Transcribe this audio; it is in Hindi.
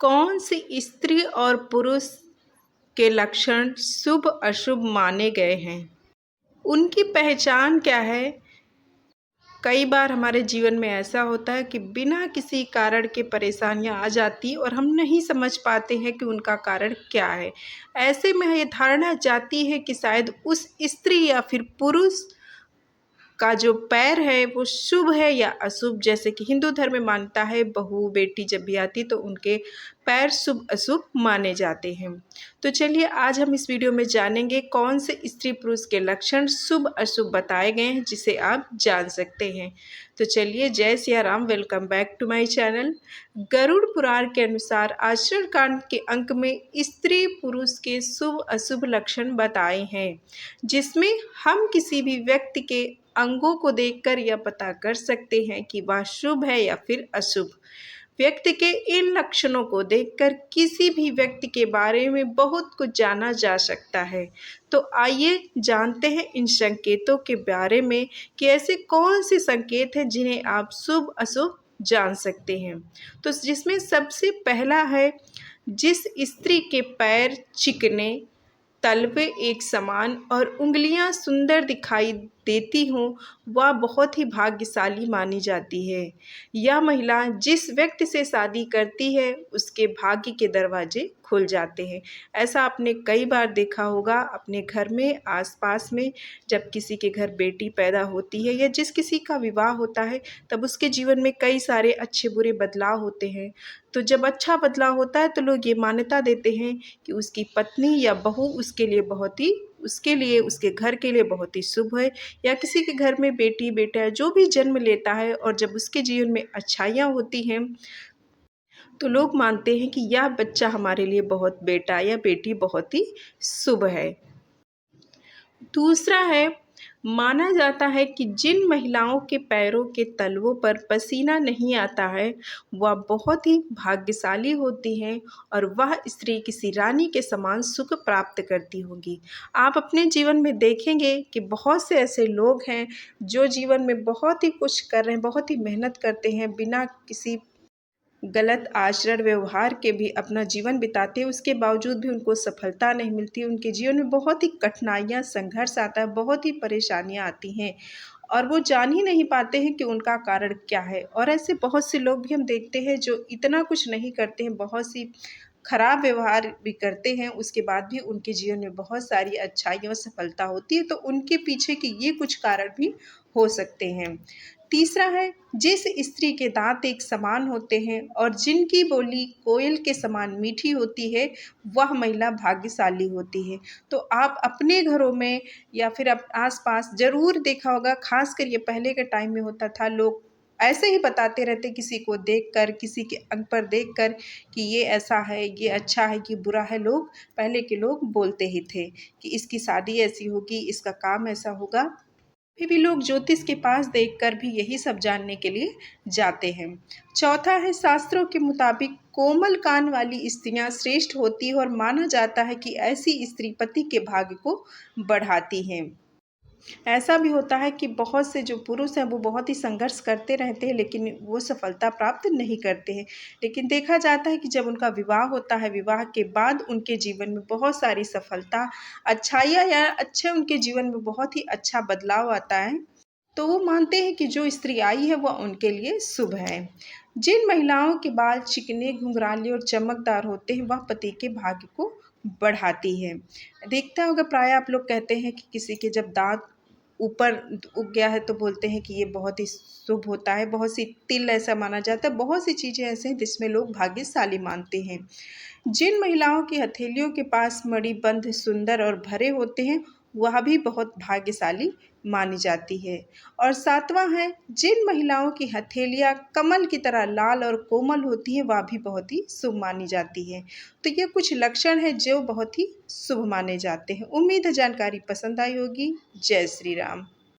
कौन सी स्त्री और पुरुष के लक्षण शुभ अशुभ माने गए हैं? उनकी पहचान क्या है? कई बार हमारे जीवन में ऐसा होता है कि बिना किसी कारण के परेशानियां आ जाती और हम नहीं समझ पाते हैं कि उनका कारण क्या है। ऐसे में ये धारणा जाती है कि शायद उस स्त्री या फिर पुरुष का जो पैर है वो शुभ है या अशुभ। जैसे कि हिंदू धर्म में मानता है बहू बेटी जब भी आती तो उनके पैर शुभ अशुभ माने जाते हैं। तो चलिए आज हम इस वीडियो में जानेंगे कौन से स्त्री पुरुष के लक्षण शुभ अशुभ बताए गए हैं जिसे आप जान सकते हैं। तो चलिए जय Siya Ram, welcome back to my channel. Garuda Purana के अनुसार आचरण कांड के अंक में स्त्री पुरुष के शुभ अशुभ लक्षण बताए हैं, जिसमें हम किसी भी व्यक्ति के अंगों को देखकर यह पता कर सकते हैं कि वह शुभ है या फिर अशुभ। व्यक्ति के इन लक्षणों को देखकर किसी भी व्यक्ति के बारे में बहुत कुछ जाना जा सकता है। तो आइए जानते हैं इन संकेतों के बारे में कि ऐसे कौन से संकेत हैं जिन्हें आप शुभ अशुभ जान सकते हैं। तो जिसमें सबसे पहला है, जिस स्त्री के पैर चिकने, तलवे एक समान और उंगलियां सुंदर दिखाई देती हों, वह बहुत ही भाग्यशाली मानी जाती है। यह महिला जिस व्यक्ति से शादी करती है उसके भाग्य के दरवाजे खुल जाते हैं। ऐसा आपने कई बार देखा होगा अपने घर में, आसपास में। जब किसी के घर बेटी पैदा होती है या जिस किसी का विवाह होता है तब उसके जीवन में कई सारे अच्छे बुरे बदलाव होते हैं। तो जब अच्छा बदलाव होता है तो लोग ये मान्यता देते हैं कि उसकी पत्नी या बहू उसके लिए उसके घर के लिए बहुत ही शुभ है। या किसी के घर में बेटी बेटा जो भी जन्म लेता है और जब उसके जीवन में अच्छाइयाँ होती हैं तो लोग मानते हैं कि यह बच्चा हमारे लिए बेटा या बेटी बहुत ही शुभ है। दूसरा है, माना जाता है कि जिन महिलाओं के पैरों के तलवों पर पसीना नहीं आता है वह बहुत ही भाग्यशाली होती हैं और वह स्त्री किसी रानी के समान सुख प्राप्त करती होगी। आप अपने जीवन में देखेंगे कि बहुत से ऐसे लोग हैं जो जीवन में बहुत ही कुछ कर रहे हैं, बहुत ही मेहनत करते हैं, बिना किसी गलत आचरण व्यवहार के भी अपना जीवन बिताते हैं, उसके बावजूद भी उनको सफलता नहीं मिलती। उनके जीवन में बहुत ही कठिनाइयाँ, संघर्ष आता है, बहुत ही परेशानियाँ आती हैं और वो जान ही नहीं पाते हैं कि उनका कारण क्या है। और ऐसे बहुत से लोग भी हम देखते हैं जो इतना कुछ नहीं करते हैं, बहुत सी खराब व्यवहार भी करते हैं, उसके बाद भी उनके जीवन में बहुत सारी अच्छाई और सफलता होती है। तो उनके पीछे के ये कुछ कारण भी हो सकते हैं। तीसरा है, जिस स्त्री के दांत एक समान होते हैं और जिनकी बोली कोयल के समान मीठी होती है वह महिला भाग्यशाली होती है। तो आप अपने घरों में या फिर आसपास जरूर देखा होगा, खासकर ये पहले के टाइम में होता था, लोग ऐसे ही बताते रहते किसी को देखकर, किसी के अंग पर देखकर कि ये ऐसा है, ये अच्छा है, ये बुरा है। लोग पहले के लोग बोलते ही थे कि इसकी शादी ऐसी होगी, इसका काम ऐसा होगा। फिर भी लोग ज्योतिष के पास देखकर भी यही सब जानने के लिए जाते हैं। चौथा है, शास्त्रों के मुताबिक कोमल कान वाली स्त्रियां श्रेष्ठ होती है और माना जाता है कि ऐसी स्त्री पति के भाग्य को बढ़ाती हैं। ऐसा भी होता है कि बहुत से जो पुरुष हैं वो बहुत ही संघर्ष करते रहते हैं लेकिन वो सफलता प्राप्त नहीं करते हैं। लेकिन देखा जाता है कि जब उनका विवाह होता है, विवाह के बाद उनके जीवन में बहुत सारी सफलता, अच्छाइयाँ या अच्छे उनके जीवन में बहुत ही अच्छा बदलाव आता है। तो वो मानते हैं कि जो स्त्री आई है वह उनके लिए शुभ है। जिन महिलाओं के बाल चिकने, घुंघराले और चमकदार होते हैं वह पति के भाग्य को बढ़ाती है। देखता होगा प्राय आप लोग कहते हैं कि किसी के जब दांत ऊपर उग गया है तो बोलते हैं कि ये बहुत ही शुभ होता है। बहुत सी तिल ऐसा माना जाता है, बहुत सी चीज़ें ऐसे हैं जिसमें लोग भाग्यशाली मानते हैं। जिन महिलाओं की हथेलियों के पास मणिबंध सुंदर और भरे होते हैं वह भी बहुत भाग्यशाली मानी जाती है। और सातवां है, जिन महिलाओं की हथेलियां कमल की तरह लाल और कोमल होती हैं वह भी बहुत ही शुभ मानी जाती है। तो ये कुछ लक्षण है जो बहुत ही शुभ माने जाते हैं। उम्मीद है जानकारी पसंद आई होगी। जय श्री राम।